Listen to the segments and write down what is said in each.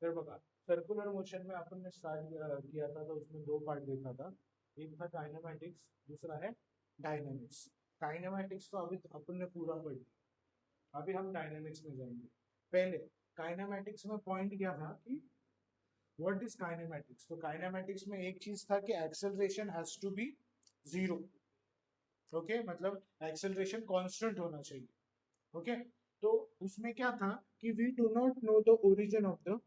फिर बता, circular motion में अपन ने स्टार्ट किया था तो उसमें दो पार्ट देखा था। एक था काइनेमैटिक्स, दूसरा है डायनेमिक्स। काइनेमैटिक्स तो अभी अपन ने पूरा पढ़ लिया, अभी हम डायनेमिक्स में जाएंगे। पहले काइनेमैटिक्स में पॉइंट क्या था कि व्हाट इज काइनेमैटिक्स। तो काइनेमैटिक्स में एक चीज था कि acceleration has to be zero. Okay, मतलब एक्सेलरेशन कांस्टेंट होना चाहिए। ओके, तो उसमें क्या था कि we do not know the origin of the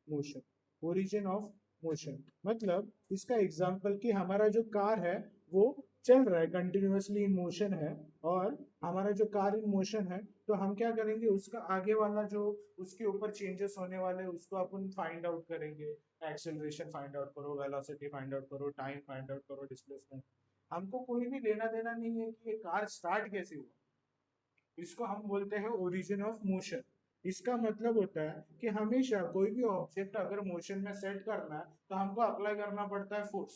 motion. Origin of motion मतलब इसका एग्जांपल कि हमारा जो कार है वो चल रहा है, कंटिन्यूअसली इन मोशन है, और हमारा जो कार इन मोशन है, तो हम क्या करेंगे, उसका आगे वाला जो उसके ऊपर चेंजेस होने वाले हैं उसको अपन फाइंड आउट करेंगे। एक्सेलरेशन फाइंड आउट करो, वेलोसिटी फाइंड आउट करो, टाइम फाइंड आउट करो, डिस्प्लेसमेंट। हमको कोई भी लेना देना नहीं है कि ये कार स्टार्ट कैसे हुआ। इसको हम बोलते हैं ओरिजिन ऑफ मोशन। इसका मतलब होता है कि हमेशा कोई भी ऑब्जेक्ट अगर मोशन में सेट करना है तो हमको अप्लाई करना पड़ता है फोर्स।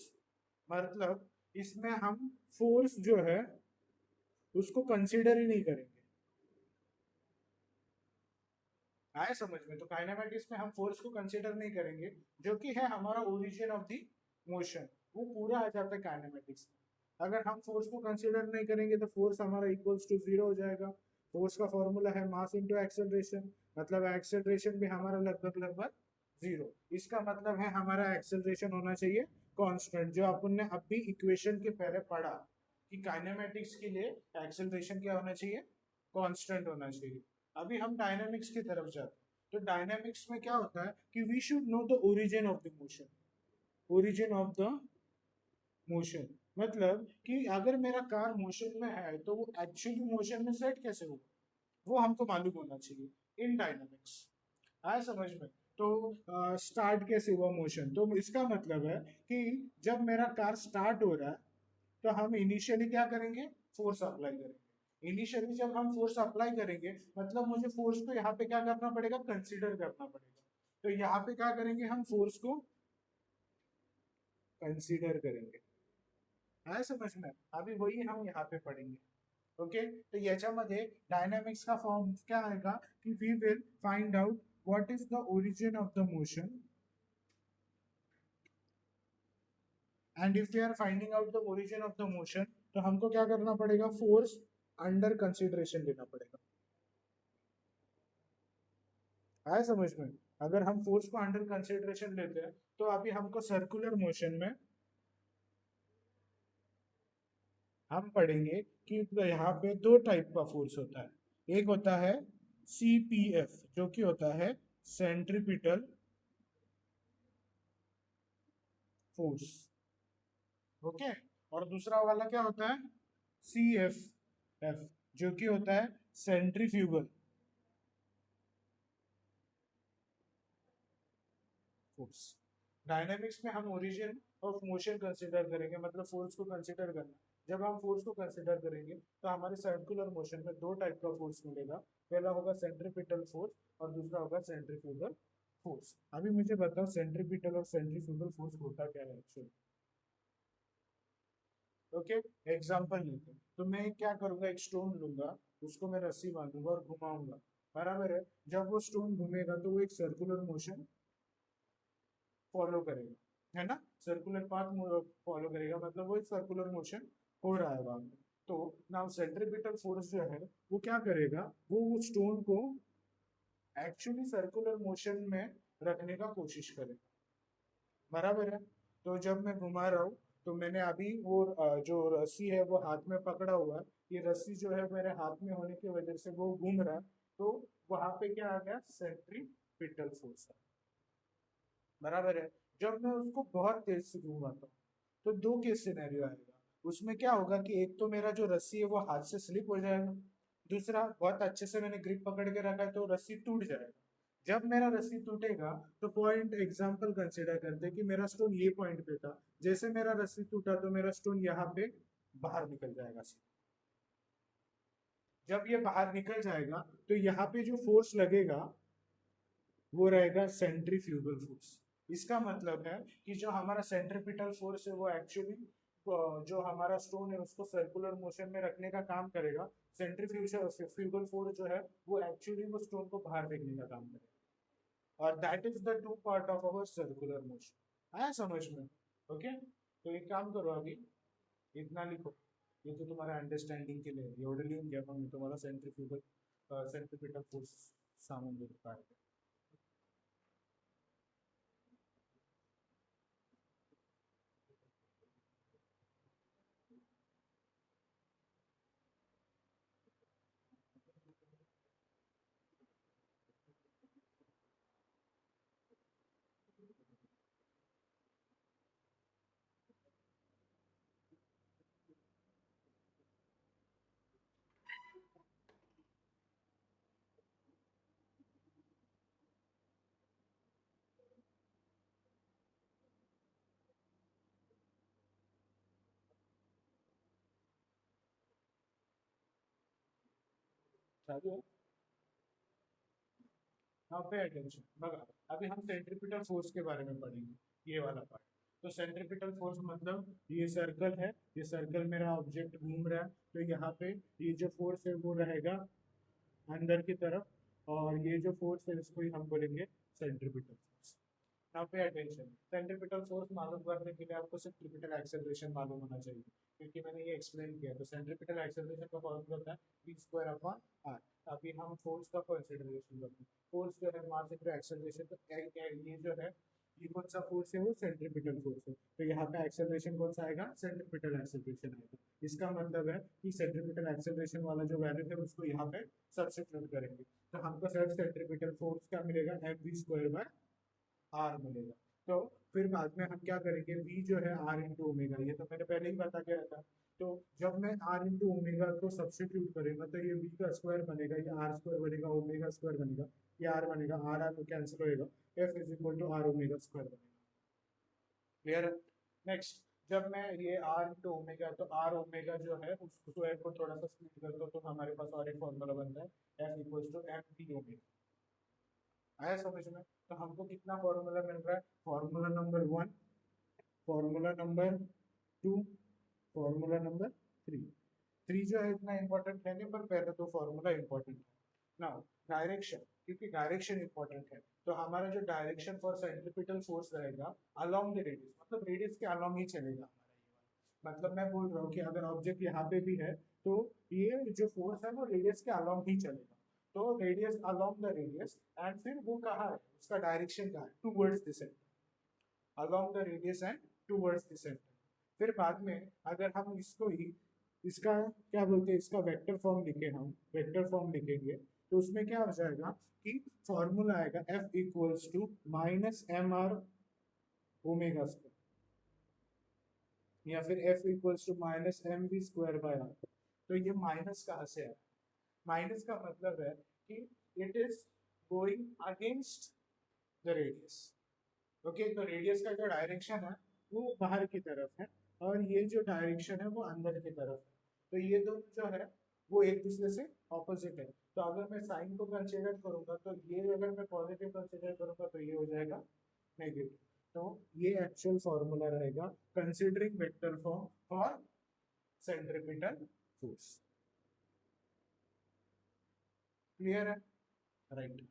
मतलब इसमें हम फोर्स जो है उसको कंसीडर ही नहीं करेंगे। आए समझ में? तो काइनेमेटिक्स में हम फोर्स को कंसीडर नहीं करेंगे, जो कि है हमारा ओरिजिन ऑफ द मोशन। वो पूरा आ जाता है काइनेमेटिक्स में। अगर हम फोर्स को कंसीडर नहीं करेंगे तो फोर्स हमारा इक्वल्स टू जीरो हो जाएगा। फोर्स का फॉर्मूला है मास इनटू एक्सेलरेशन, मतलब एक्सेलरेशन भी हमारा लगभग लगभग जीरो। इसका मतलब है हमारा एक्सेलरेशन होना चाहिए कांस्टेंट, जो अपन ने अभी इक्वेशन के पहले पढ़ा कि काइनेमेटिक्स के लिए एक्सेलरेशन क्या होना चाहिए, कांस्टेंट होना चाहिए। अभी हम डायनामिक्स की तरफ जाते हैं। तो डायनामिक्स में क्या होता है कि we should know the origin of the motion. Origin of the motion मतलब कि अगर मेरा कार मोशन में है तो वो एक्चुअली मोशन में सेट कैसे होगा, वो हमको मालूम होना चाहिए इन डायनामिक्स। आया समझ में? तो स्टार्ट कैसे हुआ मोशन, तो इसका मतलब है कि जब मेरा कार स्टार्ट हो रहा है तो हम इनिशियली क्या करेंगे, फोर्स अप्लाई करेंगे। इनिशियली जब हम फोर्स अप्लाई करेंगे मतलब मुझे फोर्स को यहाँ पे क्या करना पड़ेगा, कंसीडर करना पड़ेगा। तो यहाँ पे क्या करेंगे, हम फोर्स को कंसीडर करेंगे। है समझ में? अभी वही हम यहाँ पे पढ़ेंगे। ओके, तो याच्यामध्ये डायनामिक्स का फॉर्म क्या आएगा कि we will find out what is the origin of the motion, and if we are finding out the origin of the motion तो हमको क्या करना पड़ेगा, फोर्स अंडर कंसिडरेशन लेना पड़ेगा। आया समझ में? अगर हम फोर्स को अंडर कंसिडरेशन लेते हैं तो अभी हमको सर्कुलर मोशन में हम पढ़ेंगे कि यहाँ पे दो टाइप का फोर्स होता है। एक होता है CPF जो कि होता है सेंट्रीपिटल फोर्स। ओके, और दूसरा वाला क्या होता है, CFF जो कि होता है सेंट्रीफ्यूगल फोर्स। डायनेमिक्स में हम ओरिजिन ऑफ मोशन कंसीडर करेंगे, मतलब फोर्स को कंसीडर करना। जब हम फोर्स को कंसीडर करेंगे तो हमारे सर्कुलर मोशन में दो टाइप का फोर्स मिलेगा। पहला होगा सेंट्रीपिटल फोर्स और दूसरा होगा सेंट्रीफ्यूगल फोर्स। अभी मुझे बताओ सेंट्रीपिटल और सेंट्रीफ्यूगल फोर्स होता क्या है एक्चुअली। ओके, एग्जांपल लेते हैं। तो मैं क्या करूंगा, एक स्टोन लूंगा, उसको मैं रस्सी बांधूंगा और घुमाऊंगा। बराबर है? जब वो स्टोन घूमेगा तो वो एक सर्कुलर मोशन फॉलो करेगा, है ना? सर्कुलर पाथ फॉलो करेगा, मतलब वो एक सर्कुलर मोशन हो रहा है वहां पे। तो नाउ सेंट्रीपिटल फोर्स जो है वो क्या करेगा, वो उस स्टोन को एक्चुअली सर्कुलर मोशन में रखने का कोशिश करेगा। बराबर है? तो जब मैं घुमा रहा हूँ तो मैंने अभी वो जो रस्सी है वो हाथ में पकड़ा हुआ है, ये रस्सी जो है मेरे हाथ में होने की वजह से वो घूम रहा है। तो वहां पे क्या आ गया, सेंट्रीपिटल फोर्स। बराबर है? जब मैं उसको बहुत तेज से घुमाता हूँ तो दो केस सिनेरियो आएगा। उसमें क्या होगा कि एक तो मेरा जो रस्सी है वो हाथ से स्लिप हो जाएगा, दूसरा बहुत अच्छे से मैंने ग्रिप पकड़ के रखा है तो रस्सी टूट जाएगा। जब मेरा रस्सी टूटेगा तो पॉइंट एग्जांपल कंसीडर करते हैं कि मेरा स्टोन ये पॉइंट पे था, जैसे मेरा रस्सी टूटा तो मेरा स्टोन यहाँ पे बाहर निकल जाएगा। जब ये बाहर निकल जाएगा तो यहाँ पे जो फोर्स लगेगा वो रहेगा सेंट्रीफ्यूगल फोर्स। इसका मतलब है कि जो हमारा सेंट्रीपिटल फोर्स है वो एक्चुअली जो हमारा स्टोन है उसको सर्कुलर मोशन में रखने का काम करेगा। सेंट्रीफ्यूगल फोर्स जो है वो एक्चुअली वो स्टोन को बाहर फेंकने का काम करेगा। और that is the two part of our circular motion. आया समझ में? ओके, तो एक काम करो, अभी इतना लिखो, ये तो तुम्हारा अंडरस्टँडिंग के लिए एवढं लिहून घ्या, मग मी तुम्हाला सेंट्रिपिटल फोर्स सांगून देतो काय ते. चालू है? नाउ पे अटेंशन, बघा अभी हम सेंट्रिपिटल फोर्स के बारे में पढ़ेंगे, ये वाला पार्ट। तो सेंट्रिपिटल फोर्स मतलब ये सर्कल है, ये सर्कल मेरा ऑब्जेक्ट घूम रहा है, तो यहाँ पे ये जो फोर्स है वो रहेगा अंदर की तरफ, और ये जो फोर्स है इसको ही हम बोलेंगे centripetal force. Now pay attention, centripetal force मालूम करने के लिए आपको सेंट्रिपिटल एक्सेलरेशन मालूम होना चाहिए, क्योंकि मैंने ये एक्सप्लेन किया। तो सेंट्रिपिटल एक्सेलरेशन का फॉर्मूला होता है v स्क्वायर अपॉन r। अभी हम फोर्स का कंसीडरेशन करते हैं, फोर्स जो है मास इनटू एक्सेलरेशन, तो ये जो है ये कौन सा फोर्स है, वो सेंट्रिपिटल फोर्स है, तो यहाँ पे एक्सेलरेशन कौन सा आएगा, सेंट्रिपिटल एक्सेलरेशन आएगा। इसका मतलब है कि सेंट्रिपिटल एक्सेलरेशन वाला जो वैल्यू है उसको यहाँ पे सब्स्टिट्यूट करेंगे, तो हमको सिर्फ सेंट्रिपिटल फोर्स क्या मिलेगा, mv स्क्वायर बाय आर मिलेगा। तो फिर बाद में हम क्या करेंगे, v जो है आर इंटू ओमेगा, ये तो मैंने पहले ही बता दिया था। तो जब मैं आर इंटू ओमेगा को सब्स्टिट्यूट करेंगे तो ये v का स्क्वायर बनेगा, ये आर स्क्वायर बनेगा, ओमेगा स्क्वायर बनेगा, ये आर बनेगा, आर आर तो कैंसिल होएगा, F is equal to r omega square बनेगा। क्लियर है? नेक्स्ट, जब मैं ये आर इंटू ओमेगा, तो आर ओमेगा जो है उस स्क्वायर को थोड़ा सा स्प्लिट कर दो, तो हमारे पास और एक फॉर्मूला बनता है F equal to M v omega. आया समझ में? तो हमको कितना फॉर्मूला मिल रहा है, formula number 1, formula number 2, formula number 3। 3 जो है इतना इंपॉर्टेंट है नहीं, पर पहले तो फॉर्मूला इंपॉर्टेंट है ना। डायरेक्शन, क्योंकि डायरेक्शन इंपॉर्टेंट है, तो हमारा जो डायरेक्शन फॉर सेंट्रिपिटल फोर्स रहेगा अलोंग द रेडियस, मतलब रेडियस के अलोंग ही चलेगा हमारा ये वाला। मतलब मैं बोल रहा हूँ कि अगर ऑब्जेक्ट यहाँ पे भी है, तो ये जो फोर्स है वो रेडियस के अलोंग ही चलेगा। तो radius along the radius, and फिर वो कहाँ है, उसका डायरेक्शन कहाँ है, towards the centre, along the radius and towards the centre. फिर बाद में अगर हम इसको ही, इसका क्या बोलते हैं, इसका वेक्टर फॉर्म लिखे, हम वेक्टर फॉर्म लिखेंगे, तो उसमें क्या हो जाएगा कि फॉर्मूला आएगा F equals to minus m r omega square, या फिर F equals to minus m we square by r. तो ये माइनस कहाँ से है, माइनस का मतलब है कि it is going against the radius. Okay, तो रेडियस का जो डायरेक्शन है वो बाहर की तरफ है, और ये जो डायरेक्शन है वो अंदर की तरफ है, तो ये दोनों जो है वो एक दूसरे से ऑपोजिट है। तो अगर मैं साइन को कंसीडर करूंगा, तो ये अगर मैं पॉजिटिव कंसीडर करूंगा तो ये हो जाएगा नेगेटिव। तो ये एक्चुअल फॉर्मूला रहेगा considering vector form for centripetal force. Clear है? राइट।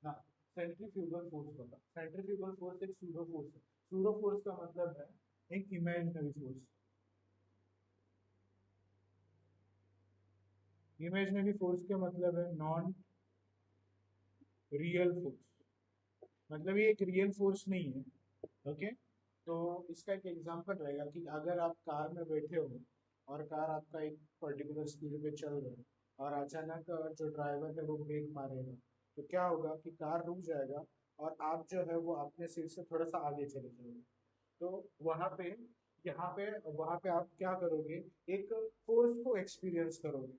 हाँ, सेंट्रीफ्यूगल फोर्स बता, सेंट्रीफ्यूगल फोर्स एक सूडो फोर्स है। सूडो फोर्स का मतलब है एक इमेजिनरी फोर्स। इमेजिनरी फोर्स का मतलब है नॉन रियल फोर्स, मतलब ये एक रियल फोर्स नहीं है। ओके, तो इसका एक एग्जांपल रहेगा कि अगर आप कार में बैठे हो और कार आपका एक पर्टिकुलर स्पीड पे चल रहा है और अचानक जो ड्राइवर है वो ब्रेक मारेगा, तो क्या होगा कि कार रुक जाएगा और आप जो है वो अपने सीट से थोड़ा सा आगे चले जाओगे। तो वहाँ पे यहाँ पे वहाँ पे आप क्या करोगे, एक फोर्स को एक्सपीरियंस करोगे,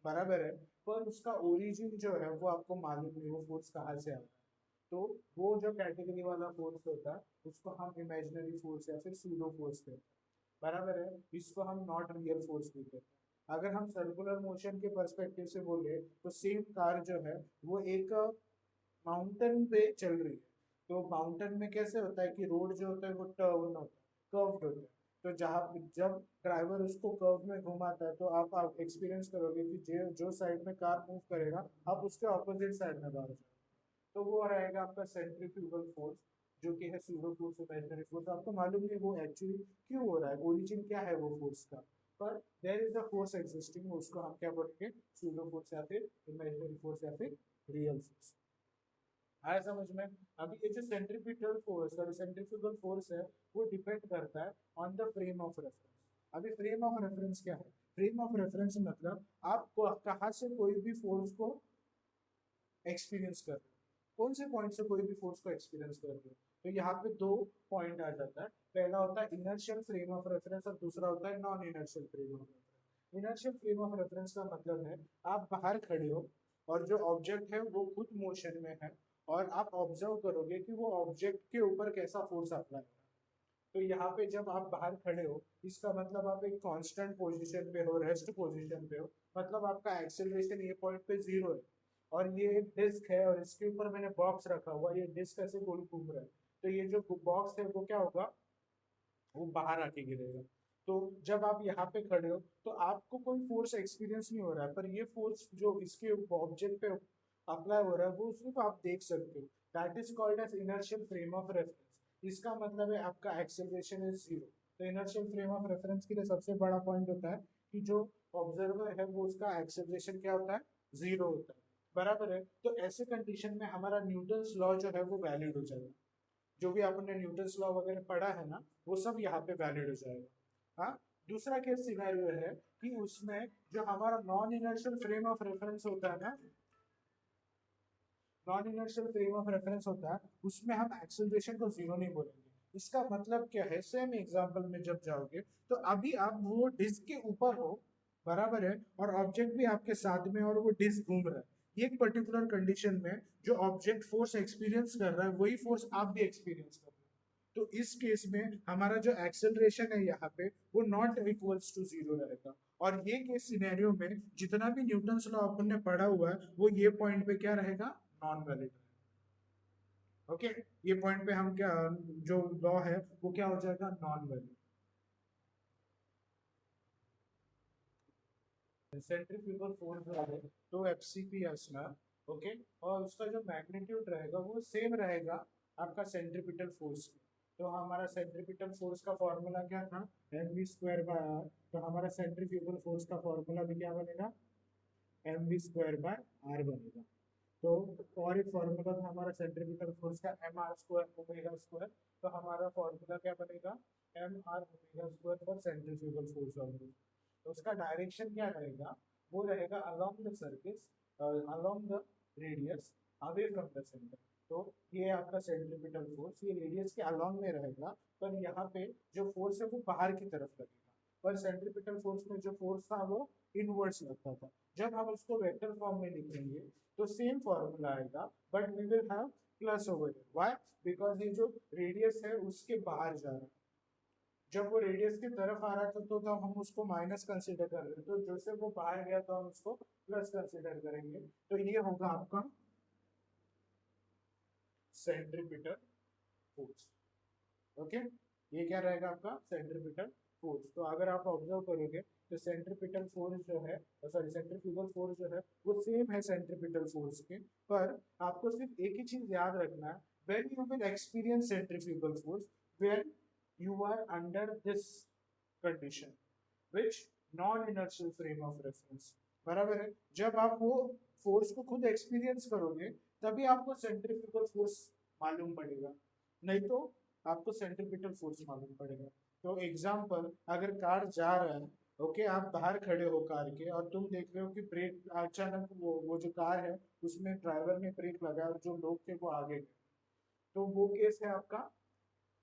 बराबर है। पर उसका ओरिजिन जो है वो आपको मालूम नहीं, वो फोर्स कहाँ से आता है। तो वो जो कैटेगरी वाला फोर्स होता है उसको हम इमेजिनरी फोर्स या फिर सूडो फोर्स कहते हैं, बराबर है। इसको हम नॉट रियल फोर्स भी कहते हैं। अगर हम सर्कुलर मोशन के पर्सपेक्टिव से बोले तो सेम कार जो है वो एक माउंटेन पे चल रही है। तो माउंटेन में कैसे होता है कि रोड जो होता है वो टर्न होता है, कर्व्ड होता है। तो जहाँ जब ड्राइवर उसको कर्व में घुमाता है तो आप एक्सपीरियंस करोगे कि जो साइड में कार मूव करेगा आप उसके ऑपोजिट साइड में भाग जाओगे। तो वो रहेगा आपका सेंट्रीफ्यूगल फोर्स, जो कि है सूडो फोर्स, इमेजिनरी फोर्स। आपको मालूम नहीं वो एक्चुअली क्यों हो रहा है, ओरिजिन क्या है वो फोर्स का, पर there is a force existing, उसको हम क्या बोलेंगे, सूडो फोर्स या फिर इमेजिनरी फोर्स या फिर रियल फोर्स। आया समझ में? अभी ये जो सेंट्रीफ्यूगल फोर्स और सेंट्रीफ्यूगल फोर्स है वो डिपेंड करता है on the frame of reference. अभी फ्रेम ऑफ रेफरेंस क्या है? फ्रेम ऑफ रेफरेंस मतलब आप कहाँ से कोई भी फोर्स को एक्सपीरियंस कर रहे हो, कौन से पॉइंट से कोई भी फोर्स को एक्सपीरियंस कर रहे हो। तो यहाँ पे दो पॉइंट आ जाता है, पहला होता है इनर्शियल फ्रेम ऑफ रेफरेंस और दूसरा होता है non inertial frame of reference. Inertial frame of reference का मतलब है आप बाहर खड़े हो और जो ऑब्जेक्ट है वो खुद मोशन में है और आप ऑब्जर्व करोगे कि वो ऑब्जेक्ट के ऊपर कैसा फोर्स अप्लाई हो रहा है। तो यहाँ पे जब आप बाहर खड़े हो इसका मतलब आप एक कांस्टेंट पोजीशन पे हो, रेस्ट पोजीशन पे हो, मतलब आपका एक्सेलरेशन ये पॉइंट पे जीरो है। और ये एक डिस्क है और इसके ऊपर मैंने बॉक्स रखा हुआ, ये डिस्क ऐसे गोल घूम रहा है। तो ये जो बॉक्स है वो क्या होगा, वो बाहर आके गिरेगा। तो जब आप यहाँ पे खड़े हो तो आपको कोई फोर्स एक्सपीरियंस नहीं हो रहा है, पर ये फोर्स जो इसके ऑब्जेक्ट पे अप्लाई हो रहा है वो सिर्फ आप देख सकते हो। That is called as inertial frame of reference. इसका मतलब है आपका एक्सेलरेशन इज जीरो। तो इनर्शियल फ्रेम ऑफ रेफरेंस के लिए सबसे बड़ा पॉइंट होता है कि जो ऑब्जर्वर है वो उसका एक्सेलरेशन क्या होता है, जीरो होता है, बराबर है। तो ऐसे कंडीशन में हमारा न्यूटन्स लॉ जो है वो वैलिड हो जाएगा। जो भी आपने न्यूटन्स लॉ वगैरह पढ़ा है ना वो सब यहाँ पे वैलिड हो जाएगा। हाँ, दूसरा केस सिनेरियो है कि उसमें जो हमारा non inertial frame of reference होता है ना, non inertial frame of reference होता है उसमें हम एक्सेलरेशन को जीरो नहीं बोलेंगे। इसका मतलब क्या है, सेम एग्जांपल में जब जाओगे तो अभी आप वो डिस्क के ऊपर हो, बराबर है, और ऑब्जेक्ट भी आपके साथ में और वो डिस्क घूम रहा है। एक पर्टिकुलर कंडीशन में जो ऑब्जेक्ट फोर्स एक्सपीरियंस कर रहा है वही फोर्स आप भी एक्सपीरियंस कर रहे हो। तो इस केस में हमारा जो एक्सेलरेशन है यहाँ पे वो नॉट इक्वल्स टू जीरो रहेगा। और ये केस सिनेरियो में जितना भी न्यूटन्स लॉ अपन ने पढ़ा हुआ है वो ये पॉइंट पे क्या रहेगा, नॉन वैलिड। ओके, ये पॉइंट पे हम क्या, जो लॉ है वो क्या हो जाएगा, नॉन वैलिड। सेंट्रीफ्यूगल फोर्स जो है तो एफसीपी है इसमें। ओके, और उसका जो मैग्नीट्यूड रहेगा वो सेम रहेगा आपका सेंट्रीपिटल फोर्स। तो हमारा सेंट्रीपिटल फोर्स का फॉर्मूला क्या था, m we square by r. तो हमारा सेंट्रीफ्यूगल फोर्स का फॉर्मूला भी क्या बनेगा, m we square by r बनेगा। तो और एक फॉर्मूला था हमारा सेंट्रीपिटल फोर्स का, m r square omega square. तो हमारा फॉर्मूला क्या बनेगा, m r omega square for centrifugal force also. तो उसका डायरेक्शन क्या रहेगा, वो रहेगा along the surface, along the radius, away from the centre. तो ये आपका सेंट्रीपिटल फोर्स ये रेडियस के अलोंग में रहेगा, पर यहाँ पे जो फोर्स है वो बाहर की तरफ लगेगा। पर सेंट्रीपिटल फोर्स में जो फोर्स था वो इनवर्ड्स लगता था। जब हम उसको वेक्टर फॉर्म में लिखेंगे तो सेम फॉर्मूला आएगा, but we will have plus over here. Why? Because ये जो रेडियस है उसके बाहर जा रहा है। जब वो रेडियस की तरफ आ रहा था तो हम उसको माइनस कंसीडर कर रहे थे, तो जैसे वो बाहर गया तो हम उसको प्लस कंसीडर करेंगे। तो ये होगा आपका सेंट्रीपिटल फोर्स। ओके, ये क्या रहेगा आपका सेंट्रीपिटल फोर्स। तो अगर आप ऑब्जर्व करोगे तो सेंट्रीपिटल फोर्स जो है, सॉरी सेंट्रीफ्यूगल फोर्स जो है वो सेम है सेंट्रीपिटल फोर्स के। पर आपको सिर्फ एक ही चीज याद रखना है, when you will experience centrifugal force, when you are under this condition which non inertial frame of reference, बराबर है। जब आप वो फोर्स को खुद एक्सपीरियंस करोगे तभी आपको सेंट्रीफ्यूगल फोर्स मालूम पड़ेगा, नहीं तो आपको सेंट्रीपिटल फोर्स मालूम पड़ेगा। तो एग्जाम्पल, अगर कार जा रहा है, ओके, आप बाहर खड़े हो कार के और तुम देख रहे हो कि ब्रेक अचानक वो जो कार है उसमें ड्राइवर ने ब्रेक लगाया और जो लोग थे वो आगे गए, तो वो केस है आपका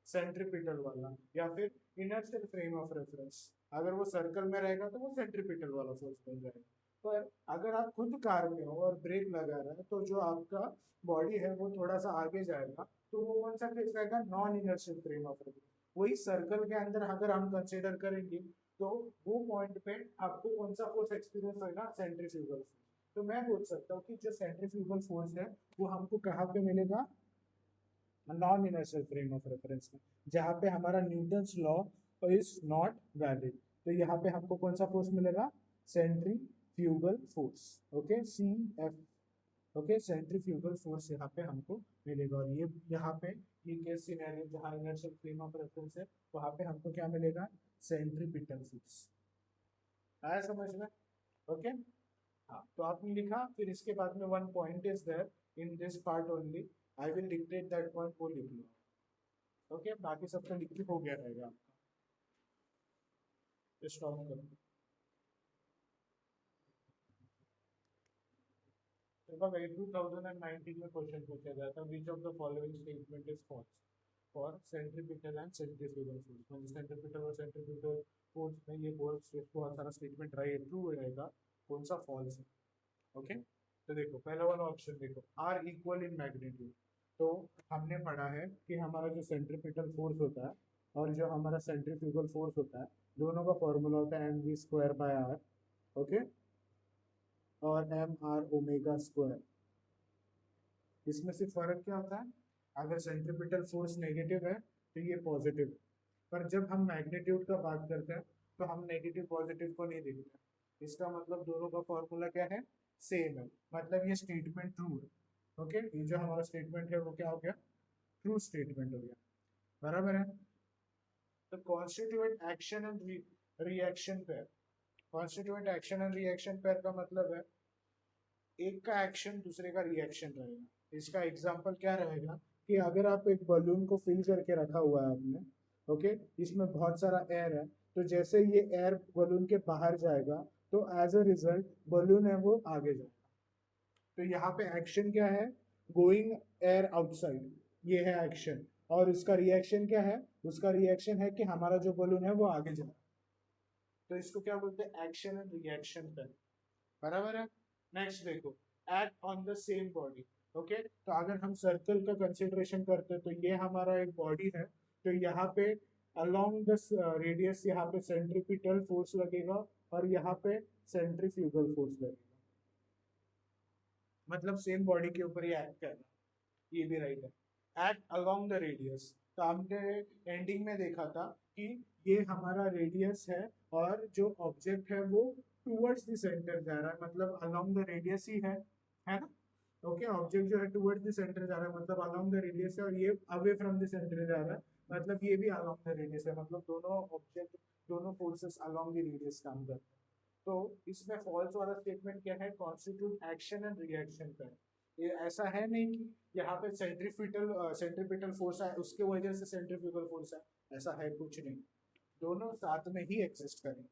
सेंट्रीपिटल वाला। या फिर इनर्शियल फ्रेम ऑफ रेफरेंस, अगर वो सर्कल में रहेगा तो वो सेंट्रीपिटल वाला फोर्स बन जाएगा। पर अगर आप खुद कार में हो और ब्रेक लगा रहा है तो जो आपका बॉडी है वो थोड़ा सा आगे जाएगा, तो वो कौन सा केस रहेगा, non inertial frame of reference. वही सर्कल के अंदर अगर हम कंसिडर करेंगे तो वो पॉइंट पे आपको कौन सा फोर्स एक्सपीरियंस होगा, सेंट्रीफ्यूगल फोर्स। तो मैं बोल सकता हूँ कि जो सेंट्रीफ्यूगल फोर्स है वो हमको कहाँ पे मिलेगा, non inertial frame of reference में, जहाँ पे हमारा Newton's law is not valid. तो यहाँ पे हमको कौन सा फोर्स मिलेगा, centrifugal force. Okay, C F. Okay, centrifugal force यहाँ पे हमको मिलेगा। और ये यहाँ पे ये केस सिनेरियो जहाँ इनर्शियल फ्रेम ऑफ रेफरेंस है वहाँ पे हमको क्या मिलेगा, सेंट्रीपिटल फोर्स। आया समझ में? ओके, हाँ, तो आपने लिखा, फिर इसके बाद में one point is there in this part only, I will dictate that point, वो लिख लो। ओके, बाकी सब तो लिख हो गया रहेगा आपका। स्टॉप करो। देखो 2019 में क्वेश्चन पूछा गया था, which of the following statement is false for centripetal and centrifugal force. मतलब सेंट्रीपिटल और सेंट्रीफ्यूगल फोर्स में ये बहुत सारा स्टेटमेंट ट्रू रहेगा, कौन सा फॉल्स है। ओके, तो देखो पहला वाला ऑप्शन देखो, आर इक्वल इन मैग्नीट्यूड। तो हमने पढ़ा है कि हमारा जो सेंट्रीपिटल फोर्स होता है और जो हमारा सेंट्रीफ्यूगल फोर्स होता है, दोनों का फॉर्मूला होता है mv² ओके, और एम आर ओमेगा स्क्वायर। इसमें से फर्क क्या होता है, अगर सेंट्रीपिटल फोर्स नेगेटिव है तो ये पॉजिटिव है, पर जब हम मैग्नीट्यूड का बात करते हैं तो हम नेगेटिव पॉजिटिव को नहीं देखते। इसका मतलब दोनों का फॉर्मूला क्या है, सेम है, मतलब ये स्टेटमेंट ट्रू है। ओके, ये जो हमारा स्टेटमेंट है वो क्या हो गया, ट्रू स्टेटमेंट हो गया, बराबर है। तो constituent action and reaction pair, constituent action and reaction pair का मतलब है एक का एक्शन दूसरे का रिएक्शन रहेगा। इसका एग्जांपल क्या रहेगा कि अगर आप एक बलून को फिल करके रखा हुआ है आपने, ओके, इसमें बहुत सारा एयर है, तो जैसे ये एयर बलून के बाहर जाएगा तो एज अ रिजल्ट बलून है वो आगे जाएगा। तो यहाँ पे एक्शन क्या है, गोइंग एयर आउटसाइड, ये है एक्शन। और उसका रिएक्शन क्या है, उसका रिएक्शन है कि हमारा जो बलून है वो आगे जाए। तो इसको क्या बोलते हैं, एक्शन एंड रिएक्शन पे, बराबर है। नेक्स्ट देखो, act on the same body. Okay, तो अगर हम सर्कल का कंसिडरेशन करते हैं तो ये हमारा एक बॉडी है, तो यहाँ पे अलोंग द रेडियस यहाँ पे सेंट्रीपिटल फोर्स लगेगा और यहाँ पे सेंट्रीफ्यूगल फोर्स लगेगा, मतलब सेम बॉडी के ऊपर ही एक्ट करना, ये भी राइट है। एक्ट अलोंग द रेडियस, तो हमने एंडिंग में देखा था कि ये हमारा रेडियस है और जो ऑब्जेक्ट है वो टुवर्ड्स द सेंटर जा रहा है, मतलब अलोंग द रेडियस ही है ना। ओके, ऑब्जेक्ट जो है टुवर्ड्स द सेंटर जा रहा है, मतलब अलोंग द रेडियस है, और ये अवे फ्रॉम द सेंटर जा रहा है, मतलब ये भी अलोंग द रेडियस है, मतलब दोनों ऑब्जेक्ट, दोनों फोर्सेस अलोंग द रेडियस काम करते हैं। तो इसमें फॉल्स वाला स्टेटमेंट क्या है, कॉन्स्टिट्यूट एक्शन एंड रिएक्शन का। ये ऐसा है नहीं कि यहाँ पे सेंट्रीपिटल फोर्स है उसके वजह से सेंट्रीफ्यूगल फोर्स है, ऐसा है कुछ नहीं, दोनों साथ में ही एग्जिस्ट करेंगे।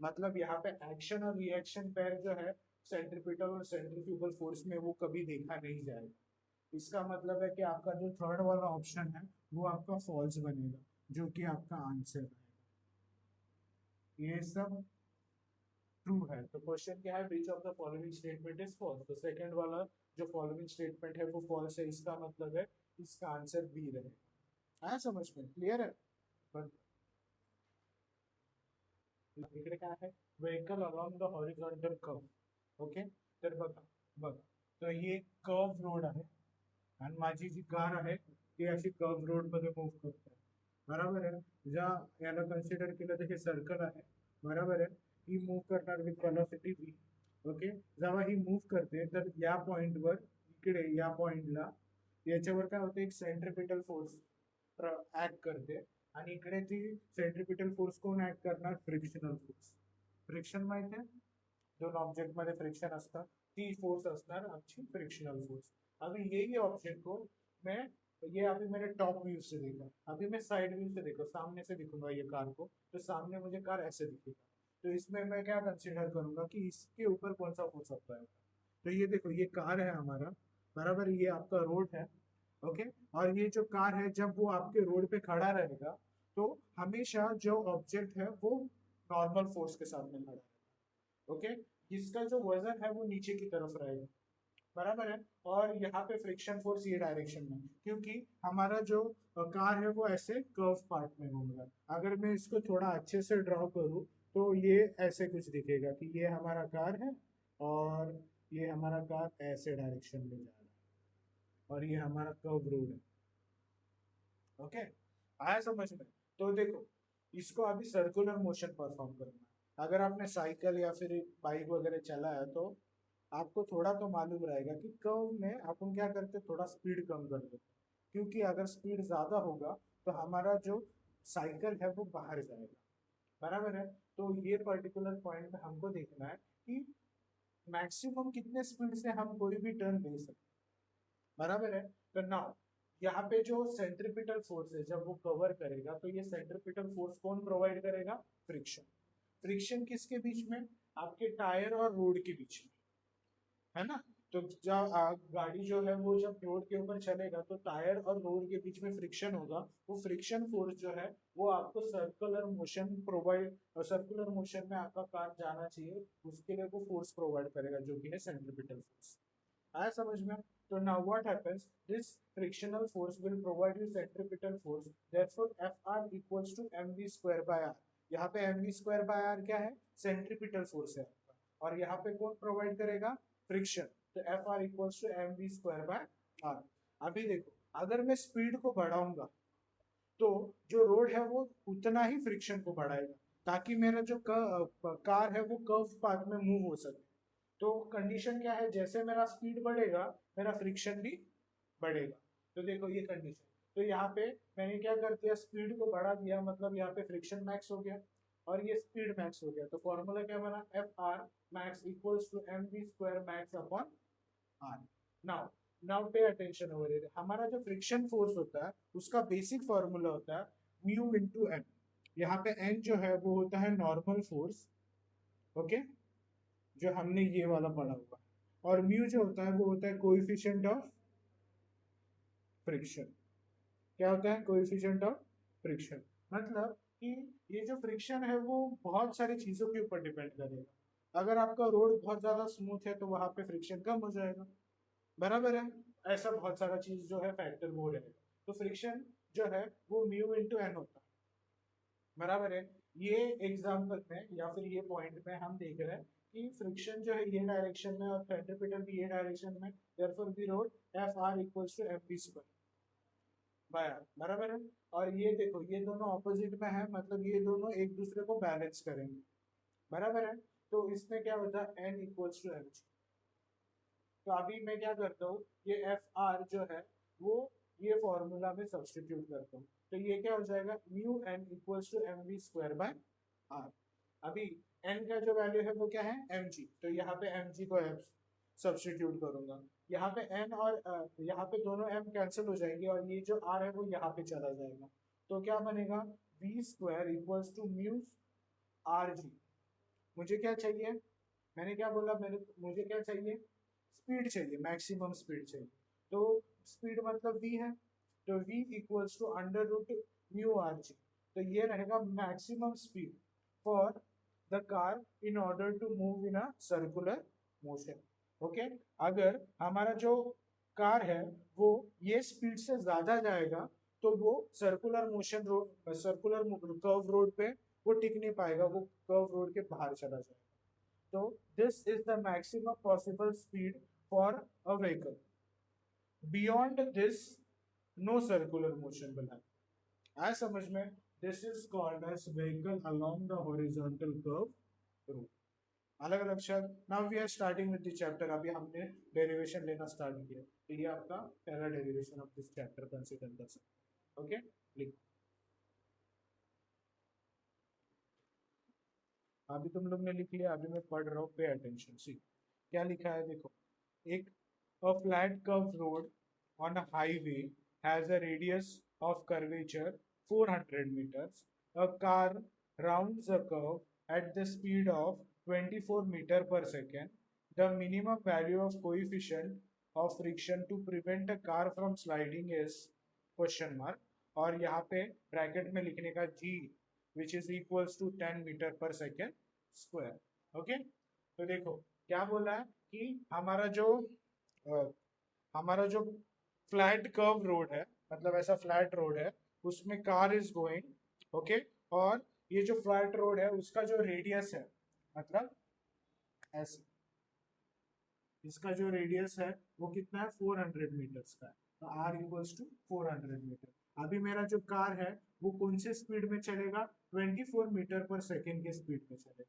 मतलब यहाँ पे एक्शन और रिएक्शन पैर जो है सेंट्रीपिटल और सेंट्रीफ्यूगल फोर्स में वो कभी देखा नहीं जाएगा। इसका मतलब है कि आपका जो थर्ड वाला ऑप्शन है वो आपका फॉल्स बनेगा, जो कि आपका आंसर है। ये सब ट्रू है, तो क्वेश्चन क्या है, which of the following statement is false. तो सेकंड वाला जो फॉलोइंग स्टेटमेंट है वो फॉल्स है, इसका मतलब है इसका आंसर बी रहेगा। आया समझ में, क्लियर है? पर इकडे काय आहे, vehicle along the horizontal curve. Okay, तर बघा बघा, तर ही कर्व रोड आहे आणि माझी जी कार आहे ती अशी कर्व रोड मध्ये मूव्ह करते, बरोबर आहे। ज्या याला कन्सिडर केलं तर हे सर्कल आहे, बरोबर आहे, ही मूव्ह करणार विथ वेलोसिटी v। ओके, जेव्हा ही मूव्ह करते तर या पॉइंटवर, इकडे या पॉइंटला याच्यावर काय होते, एक सेंट्रीपिटल फोर्स ऍक्ट करते, आणि इकडे ती सेंट्रीपिटल फोर्स कोण ऍक्ट करणार, फ्रिक्शनल फोर्स। फ्रिक्शन माहिती आहे, दोन ऑब्जेक्ट मध्ये फ्रिक्शन असतं, ती फोर्स असणार आमची फ्रिक्शनल फोर्स। अभी यही ऑब्जेक्ट को मैं, ये अभी मैंने टॉप व्यू से देखा, अभी मैं साइड व्यू से देखो, सामने से दिखूंगा ये कार को, तो सामने मुझे कार ऐसे दिखेगा। तो इसमें मैं क्या कंसिडर करूंगा कि इसके ऊपर कौन सा फोर्स अप्लाई होगा। तो ये देखो, ये कार है हमारा, बराबर, ये आपका रोड है। ओके। और ये जो कार है, जब वो आपके रोड पे खड़ा रहेगा, तो हमेशा जो ऑब्जेक्ट है वो नॉर्मल फोर्स के साथ में खड़ा रहेगा। ओके। इसका जो वजन है वो नीचे की तरफ रहेगा, बराबर है। और यहाँ पे फ्रिक्शन फोर्स ये डायरेक्शन में, क्योंकि हमारा जो कार है वो ऐसे कर्व पार्ट में घूम रहा है। अगर मैं इसको थोड़ा अच्छे से ड्रॉ करूँ तो ये ऐसे कुछ दिखेगा कि ये हमारा कार है, और ये हमारा कार ऐसे डायरेक्शन में जा रहा है, और ये हमारा कर्व रोड है। ओके, आया समझ में? तो देखो, इसको अभी सर्कुलर मोशन परफॉर्म करना है। अगर आपने साइकिल या फिर बाइक वगैरह चला है तो आपको थोड़ा तो मालूम रहेगा कि कर्व में अपन क्या करते, थोड़ा स्पीड कम कर देते, क्योंकि अगर स्पीड ज्यादा होगा तो हमारा जो साइकिल है वो बाहर जाएगा, बराबर है। तो ये पर्टिकुलर पॉइंट में हमको देखना है कि मैक्सिमम कितने स्पीड से हम कोई भी टर्न ले सकते, बराबर है। तो नाउ यहाँ पे जो सेंट्रीपिटल फोर्स है, जब वो कवर करेगा तो ये सेंट्रीपिटल फोर्स कौन प्रोवाइड करेगा? फ्रिक्शन। फ्रिक्शन किसके बीच में? आपके टायर और रोड के बीच में, है ना। तो जब गाड़ी जो है वो जब रोड के ऊपर चलेगा तो टायर और रोड के बीच में फ्रिक्शन होगा। वो फ्रिक्शन फोर्स जो है वो आपको circular motion provide, circular motion में आपका कार जाना चाहिए, उसके लिए वो फोर्स प्रोवाइड करेगा, जो कि है सेंट्रीपिटल फोर्स। आया समझ में? तो now what happens, this frictional force will provide you centripetal force, therefore Fr equals to mv square by r। यहाँ पे mv square by r क्या है? सेंट्रीपिटल फोर्स है आपका। और यहाँ पे कौन प्रोवाइड करेगा? फ्रिक्शन। तो Fr equals to mv square by r। अभी देखो, अगर मैं स्पीड को बढ़ाऊंगा तो जो रोड है वो उतना ही फ्रिक्शन को बढ़ाएगा, ताकि मेरा जो कार है वो कर्व पाथ में मूव हो सके। तो कंडीशन क्या है? जैसे मेरा स्पीड बढ़ेगा मेरा फ्रिक्शन भी बढ़ेगा। तो देखो ये कंडीशन, तो यहाँ पे मैंने क्या कर दिया, स्पीड को बढ़ा दिया, मतलब यहाँ पे फ्रिक्शन मैक्स हो गया और ये स्पीड मैक्स हो गया। तो फॉर्मूला क्या बना? F R max equals to M we square max upon R. Now now pay attention over here, हमारा जो फ्रिक्शन फोर्स होता है उसका बेसिक फॉर्मूला होता है म्यू इनटू एन। यहाँ पे एन जो है वो होता है नॉर्मल फोर्स, ओके, जो हमने ये वाला पढ़ा हुआ। और म्यू जो होता है वो होता है कोएफिशिएंट ऑफ फ्रिक्शन। क्या होता है? Coefficient of friction. मतलब कि ये जो फ्रिक्शन है वो बहुत सारी चीजों के ऊपर डिपेंड करेगा। अगर आपका रोड बहुत ज्यादा स्मूथ है तो वहां पे फ्रिक्शन कम हो जाएगा, बराबर है। ऐसा बहुत सारा चीज जो है फैक्टर वो रहेगा। तो फ्रिक्शन जो है वो म्यू इंटू एन होता है, बराबर है। ये एग्जाम्पल में या फिर ये पॉइंट में हम देख रहे हैं कि फ्रिक्शन जो है ये डायरेक्शन में और सेंट्रीपिटल भी ये डायरेक्शन में, therefore we wrote F R equals to F B square by R, बराबर है। और ये देखो, ये दोनों ऑपोजिट में है, मतलब ये दोनों एक दूसरे को बैलेंस करेंगे, बराबर है। तो इसमें क्या होता है? N equals to M G. तो अभी मैं क्या करता हूँ, ये एफ आर जो है वो ये फॉर्मूला में सब्सटीट्यूट करता हूँ। तो ये क्या हो जाएगा? Mu N equals to M we square by R. अभी एन का जो वैल्यू है वो क्या है? M G. तो यहाँ पे एम जी को सब्सटीट्यूट करूंगा। यहाँ पे एन और यहाँ पे दोनों एम कैंसिल हो जाएंगे और ये जो आर है वो यहाँ पे चला जाएगा। तो क्या बनेगा? V square equals to mu R G. मुझे क्या चाहिए? मैंने क्या बोला? मुझे क्या चाहिए? स्पीड चाहिए, मैक्सिमम स्पीड चाहिए। तो स्पीड मतलब v है, तो v equals to under root mu R G. तो ये रहेगा maximum speed for the car in order to move in a circular motion. Okay. अगर हमारा जो कार है वो ये स्पीड से ज्यादा जाएगा तो वो circular motion road, circular curve road पे वो टिक नहीं पाएगा, वो कर्व रोड के बाहर चला जाएगा। तो this is the maximum possible speed for a vehicle. Beyond this, no circular motion will happen. आया समझ में? This is called as vehicle along the horizontal curve route. अलग अलग शब्द। Now we are starting with the chapter. अभी हमने derivation लेना start किया, तो ये आपका पहला derivation of this chapter consider कर सकते। Okay, लिखो। अभी तुम लोग ने लिख लिया, अभी मैं पढ़ रहा हूँ, पे अटेंशन। सी क्या लिखा है देखो। एक A flat curved road on a highway has a radius of curvature 400 meters. A car rounds a curve at the speed of 24 meter per second. The minimum value of coefficient of friction to prevent a car from sliding is question mark. और यहाँ पे bracket में लिखने का g which is equals to 10 meter per second square. Okay, तो देखो क्या बोला है कि हमारा जो फ्लैट कर्व रोड है, मतलब ऐसा फ्लैट रोड है, उसमें कार इज गोइंग। ओके, और ये जो फ्लैट रोड है उसका जो रेडियस है, मतलब ऐसे इसका जो रेडियस है वो कितना है 400 मीटर्स का है। तो आर इक्वल्स टू 400 मीटर। अभी मेरा जो कार है वो कौन से स्पीड में चलेगा, 24 मीटर पर सेकेंड के स्पीड में चलेगा,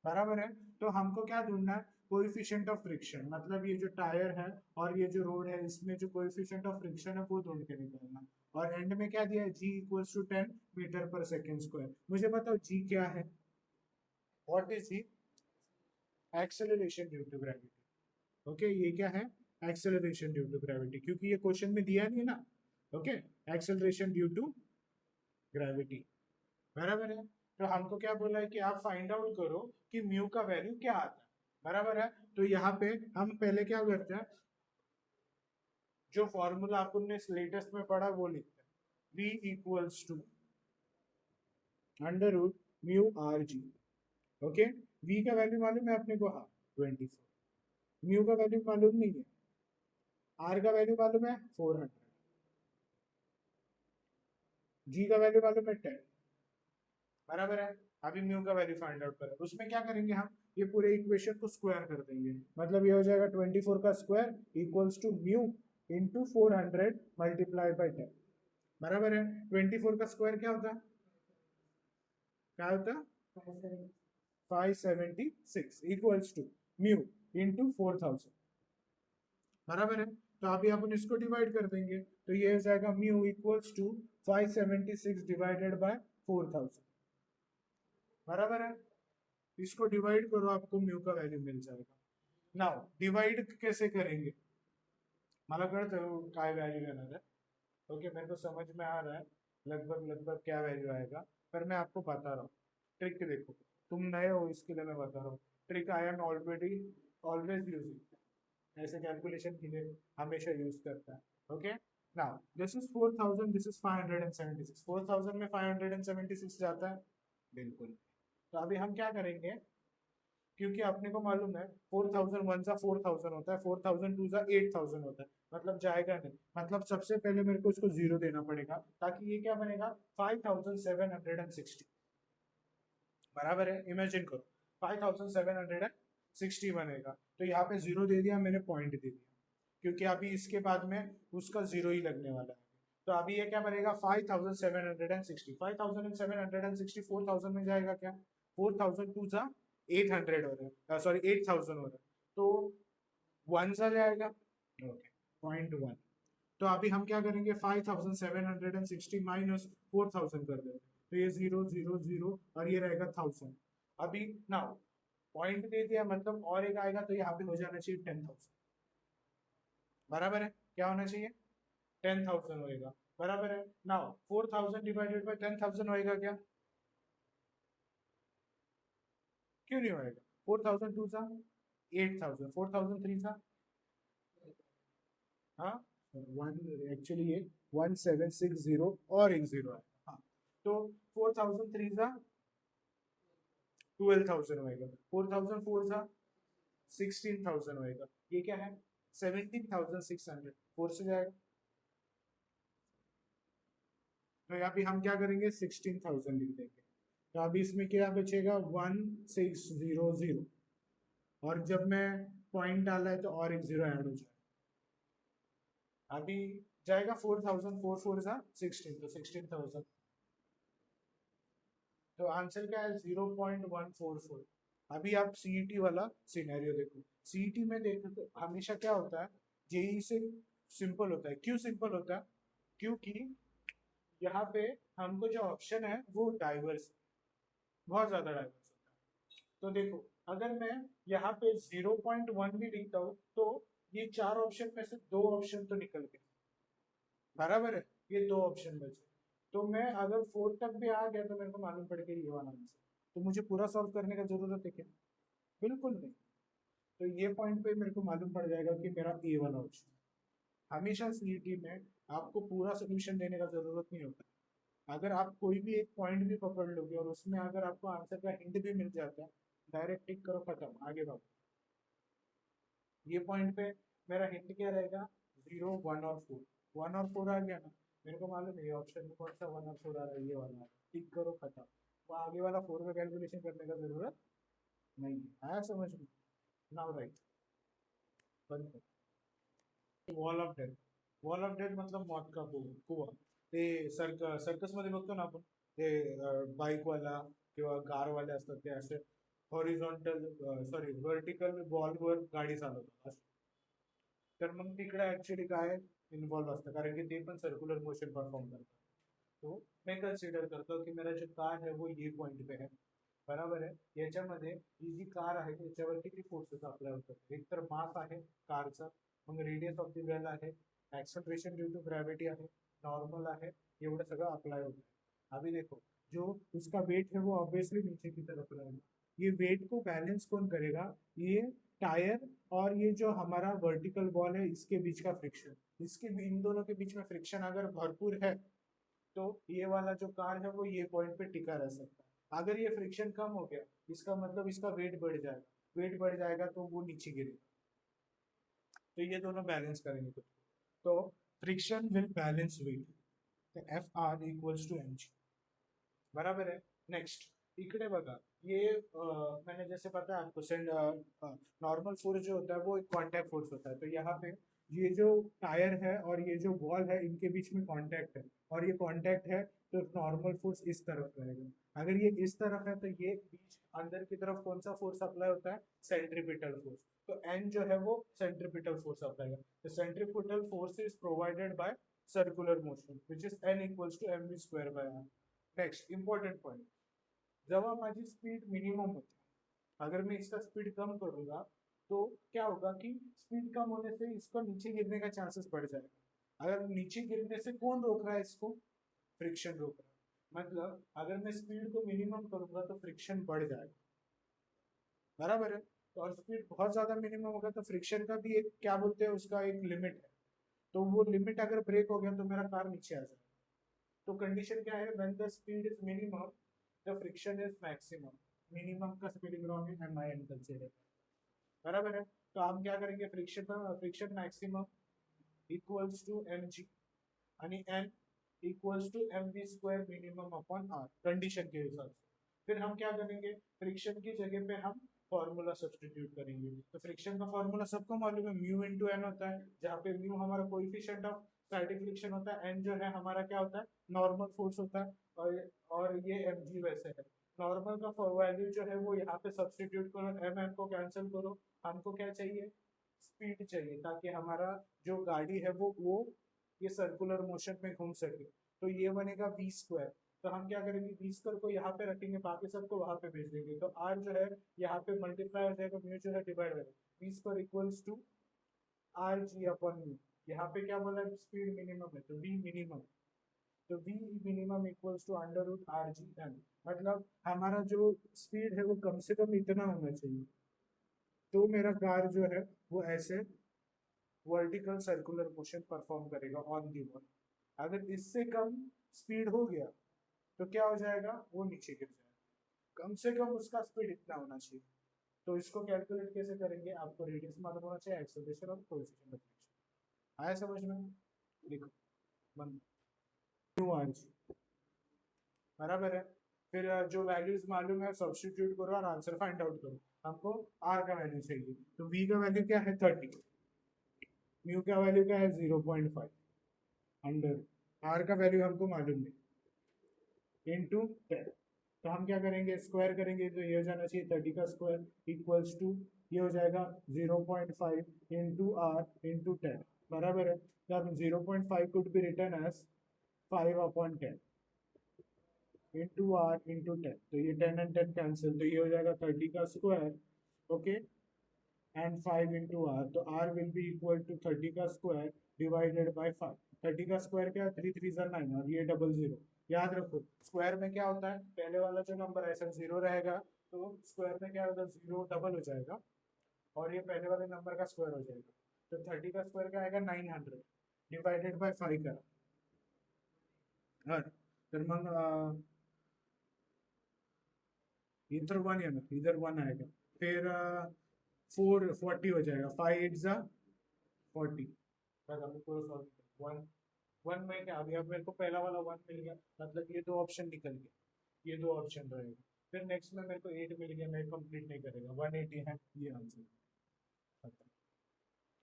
बराबर है। तो हमको क्या ढूंढना है, कोएफिशिएंट ऑफ फ्रिक्शन, मतलब ये जो टायर है और ये जो रोड है इसमें जो कोएफिशिएंट ऑफ फ्रिक्शन है वो ढूंढ के निकालना। और एंड में क्या दिया है, g equals to 10 meter per second square. मुझे बताओ g क्या है, what is g? Acceleration due to gravity. Okay, ये क्या है, एक्सेलरेशन ड्यू टू ग्रेविटी, क्योंकि ये क्वेश्चन में दिया नहीं ना। Okay, acceleration due to gravity, बराबर है। तो हमको क्या बोला है कि आप फाइंड आउट करो कि म्यू का वैल्यू क्या आता है, बराबर है। तो यहाँ पे हम पहले क्या करते हैं, जो फॉर्मूला आपने लेटेस्ट में पढ़ा वो लिखते हैं, v equals to under root mu R G. Okay, v का वैल्यू मालूम है अपने को, हाँ 24। म्यू का वैल्यू मालूम नहीं है, आर का वैल्यू मालूम है 400, जी का वैल्यू मालूम है 10, बराबर है। अभी म्यू का वैल्यू फाइंड आउट करें, उसमें क्या करेंगे हम, ये पूरे इक्वेशन को स्क्वायर कर देंगे, मतलब ये हो जाएगा 24 का square equals to mu into 400 multiply by 10, बराबर है। 24 का स्क्वायर क्या होता है, क्या होता है 576 इक्वल्स टू म्यू इंटू 4000, बराबर है। तो अभी अपन इसको डिवाइड कर देंगे, तो ये हो जाएगा mu equals to 576 divided by 4000, बराबर है। इसको डिवाइड करो, आपको म्यू का वैल्यू मिल जाएगा। नाउ डिवाइड कैसे करेंगे, मला कळतं काय वैल्यू लेना है। ओके, मेरे को समझ में आ रहा है लगभग लगभग क्या वैल्यू आएगा, पर मैं आपको बता रहा हूँ ट्रिक। देखो तुम नए हो इसके लिए मैं बता रहा हूँ trick, I am already always using, ऐसे कैलकुलेशन के लिए हमेशा यूज करता है। Okay, now this is 4000, this is 576, 4000 में 576 जाता है, बिल्कुल। तो अभी हम क्या करेंगे, क्योंकि अपने को मालूम है 4000 वन सा 4000 होता है, 4000 टू सा 8000 होता है, मतलब जाएगा नहीं, मतलब सबसे पहले मेरे को इसको जीरो देना पड़ेगा, ताकि ये क्या बनेगा 5760, बराबर है। इमेजिन करो 5760 बनेगा, तो यहाँ पे जीरो दे दिया मैंने, पॉइंट दे दिया, क्योंकि अभी इसके बाद में उसका जीरो ही लगने वाला है। तो अभी ये क्या बनेगा 5760, 5760 4000 में जाएगा क्या, 4000 टू सा 800 हो रहा है, सॉरी 8000 हो रहा है, तो वन सा जाएगा, ओके 0.1। तो अभी हम क्या करेंगे 5760 माइनस 4000 कर देंगे, तो ये 0 0 0 और ये रहेगा 1000। अभी ना पॉइंट दे दिया, मतलब और एक आएगा, तो यहाँ पे हो जाना चाहिए 10,000, बराबर है। क्या होना चाहिए 10,000 होएगा, बराबर है। नाउ 4000 डिवाइडेड बाय 10,000 होएगा क्या, क्यों नहीं होएगा, 4000 टू सा 8000, 4000 थ्री सा, हाँ वन, एक्चुअली ये 1760 और एक जीरो है, हाँ। तो 4000 थ्री सा 12,000 होएगा, 4000 फोर सा 16,000 होएगा, ये क्या है 17,600, फोर से जाएगा। तो अभी हम क्या करेंगे 16,000 लिख देंगे, तो अभी इसमें क्या बचेगा 1600, और जब मैं पॉइंट डाला है तो और एक जीरो ऐड हो जाएगा, अभी जाएगा 4000, फोर फोर सा 16, तो 16,000। तो आंसर क्या है 0.144। अभी आप सीईटी वाला सिनेरियो देखो, सीईटी में देखो तो हमेशा क्या होता है, जेई से सिंपल होता है। क्यों सिंपल होता है, क्योंकि यहाँ पे हमको जो ऑप्शन है वो डाइवर्स, बहुत ज्यादा डाइवर्स होता है। तो देखो अगर मैं यहाँ पे 0.1 भी लिखता हूँ तो ये 4 ऑप्शन में से 2 ऑप्शन तो निकल गए, बराबर है, ये 2 ऑप्शन बचे। तो मैं अगर 4 तक भी आ गया तो मेरे को मालूम पड़ गया ये वाला आंसर, तो मुझे पूरा सॉल्व करने का जरूरत है क्या? बिल्कुल नहीं। तो ये पॉइंट पे मेरे को मालूम पड़ जाएगा कि मेरा ए वाला ऑप्शन। हमेशा सीईटी में आपको पूरा सोल्यूशन देने का जरूरत नहीं होता। अगर आप कोई भी एक पॉइंट भी पकड़ लोगे और उसमें अगर आपको आंसर का हिंट भी मिल जाता है, डायरेक्ट टिक करो, खत्म, आगे बढ़ो। ये पॉइंट पे मेरा हिंट क्या रहेगा? 0, 1 और 4। 1 और 4 आ गया ना, मेरे को मालूम है ये ऑप्शन में कौन सा 1 और 4 आ रहा है, ये वाला, टिक करो, खत्म। वो आगे वाला 4 का कैलकुलेशन करने का जरूरत नहीं है। आया समझ में? नाउ राइट, बंद कर। Wall of death. Wall of death मतलब मौत का कुआ। ते सर्कस मध्ये बघतो ना आपण, ते बाईक वाला किंवा कार वाले असतात ते असे हॉरिझॉन्टल, सॉरी व्हर्टिकल बॉलवर गाडी चालवतात. तर मग तिकडे ऍक्च्युली काय इन्व्हॉल्व असतं, कारण की ते पण सर्क्युलर मोशन परफॉर्म करतात. तो मैं कंसिडर करता हूँ कि मेरा जो कार है वो ये पॉइंट पे है, बराबर है. याच्यामध्ये ही जी कार आहे त्याच्यावर किती फोर्सेस अप्लाय होतात? एक तर मास आहे कारचा, मग रेडियस ऑफ द वेल आहे, एक्सेलरेशन ड्यू टू ग्रेविटी आहे, नॉर्मल आहे, एवढं सगळं अप्लाई होतं. अभी देखो, जो उसका वेट है वो ऑब्वियसली नीचे की तरफ रहेगा. ये वेट को बैलेंस कौन करेगा? ये टायर और ये जो हमारा वर्टिकल बॉल है इसके बीच का फ्रिक्शन. इसके इन दोनों के बीच में फ्रिक्शन अगर भरपूर है तो ये वाला जो कार है वो ये पॉइंट पे टिका रह सकता है. अगर ये फ्रिक्शन कम हो गया, इसका मतलब इसका वेट बढ़ जाएगा. वेट बढ़ जाएगा तो वो नीचे गिरेगा. तो ये दोनों बैलेंस करेंगे खुद को. तो friction will balance weight, F R equals to M G, बराबर है. नेक्स्ट इकडे बघा, ये मैंने जैसे पता है आपको, नॉर्मल फोर्स जो होता है वो एक कॉन्टैक्ट फोर्स होता है. तो यहाँ पे ये जो टायर है और ये जो बॉल है इनके बीच में कांटेक्ट है, और ये कांटेक्ट है, तो नॉर्मल फोर्स इस तरफ रहेगा. अगर ये इस तरफ है तो ये बीच अंदर की तरफ कौन सा फोर्स अप्लाई होता है? Centripetal force. तो एन जो है वो सेंट्रीपिटल फोर्स अप्लाई है. तो centripetal force is provided by circular motion which is N equals to M we square by R. Next important point, जेव्हा माझी स्पीड मिनिमम होती, अगर मैं इसका स्पीड कम करूंगा तो क्या होगा कि स्पीड कम होने से इसको नीचे गिरने का चांसेस बढ़ जाएगा. अगर नीचे गिरने से कौन रोक रहा है इसको? फ्रिक्शन रोक रहा है. मतलब अगर मैं स्पीड को मिनिमम करूंगा तो फ्रिक्शन बढ़ जाएगा, बराबर है. तो और स्पीड बहुत ज्यादा मिनिमम होगा तो फ्रिक्शन का भी एक क्या बोलते हैं उसका एक लिमिट है. तो वो लिमिट अगर ब्रेक हो गया तो मेरा कार नीचे आ जाएगा. तो कंडीशन क्या है? When the speed is minimum the friction is maximum. Minimum का speed ground in M I N consider, बराबर है. तो हम क्या करेंगे? Friction maximum equals to M G आणि N equals to M we square minimum upon R, condition के हिसाब से. फिर हम क्या करेंगे? फ्रिक्शन की जगह पे हम फॉर्मूला सब्सटीट्यूट करेंगे. तो फ्रिक्शन का फॉर्मूला सबको मालूम है, म्यू इंटू एन होता है, जहाँ पे म्यू हमारा कोएफिशिएंट ऑफ स्टैटिक फ्रिक्शन होता है, एन जो है हमारा क्या होता है? नॉर्मल फोर्स होता है, और ये एम जी वैसे है. नॉर्मल का वैल्यू जो है वो यहाँ पे सब्सटीट्यूट करो, एम एम को कैंसिल करो. हमको क्या चाहिए? स्पीड चाहिए, ताकि हमारा जो गाड़ी है वो ये सर्कुलर मोशन में घूम सके. तो ये बनेगा वी स्क्वायर. तो हम क्या करेंगे? वी स्क्वायर को यहाँ पे रखेंगे, बाकी सबको वहां पे भेज देंगे. तो आर जो है यहाँ पे मल्टीप्लाई हो जाएगा, म्यू जो है डिवाइड हो जाएगा. V square equals to R G upon mu. यहाँ पे क्या बोला? स्पीड मिनिमम है तो वी मिनिमम, तो V minimum equals to under root R G M. मतलब हमारा जो स्पीड है वो कम से कम इतना होना चाहिए, तो मेरा कार जो है वो ऐसे वर्टिकल सर्कुलर मोशन परफॉर्म करेगा ऑन दी वॉल. अगर इससे कम स्पीड हो गया तो क्या हो जाएगा? वो नीचे गिर जाएगा. कम से कम उसका स्पीड इतना होना चाहिए. तो इसको कैलकुलेट कैसे करेंगे? आपको रेडियस मालूम होना चाहिए, एक्सेलरेशन और कोएफिशिएंट ऑफ फ्रिक्शन. आया समझ में? देखो, बंद, क्यों आज, बराबर है. फिर जो वैल्यूज मालूम है सब्स्टिट्यूट करो और आंसर फाइंड आउट करो. हमको आर का वैल्यू चाहिए, तो वी का वैल्यू क्या है? 30. म्यू का वैल्यू क्या है? 0.5 अंडर. आर का वैल्यू हमको मालूम नहीं, इंटू 10. तो हम क्या करेंगे? स्क्वायर करेंगे, तो ये हो जाना चाहिए 30 का स्क्वायर इक्वल्स टू, ये हो जाएगा 0.5 इंटू आर इंटू 10, बराबर है. तो अब 0.5 could be written as 5/10 into R into 10. तो ये 10 एंड 10 कैंसिल, तो ये हो जाएगा 30 का square. Okay, and 5 into R, तो R will be equal to 30 का स्क्वायर डिवाइडेड बाई 5। 30 का स्क्वायर क्या है, 3 3 9 और ये 00। याद रखो स्क्वायर में क्या होता है, पहले वाला जो नंबर है ऐसा 0 रहेगा, तो स्क्वायर में क्या होगा, 0 डबल हो जाएगा और ये पहले वाले नंबर का स्क्वायर हो जाएगा। तो 30 का स्क्वायर क्या आएगा, 900 डिवाइडेड बाय 5 करा। हाँ, तर मग इधर 1 है ना, इधर 1 आएगा, फिर 440 हो जाएगा, 5 8 जा 40। बस हमने पूरा सॉल्व किया। 1 1 में क्या, अभी अब मेरे को पहला वाला 1 मिल गया, मतलब ये दो ऑप्शन निकल गए, ये दो ऑप्शन रहेगा। फिर नेक्स्ट में मेरे को 8 मिल गया, मैं कंप्लीट नहीं करेगा, 180 है ये आंसर।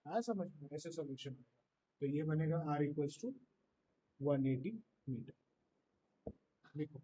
हाँ समझ में, ऐसे सोल्यूशन। तो ये बनेगा r इक्वल्स टू 180 मीटर। लिखो।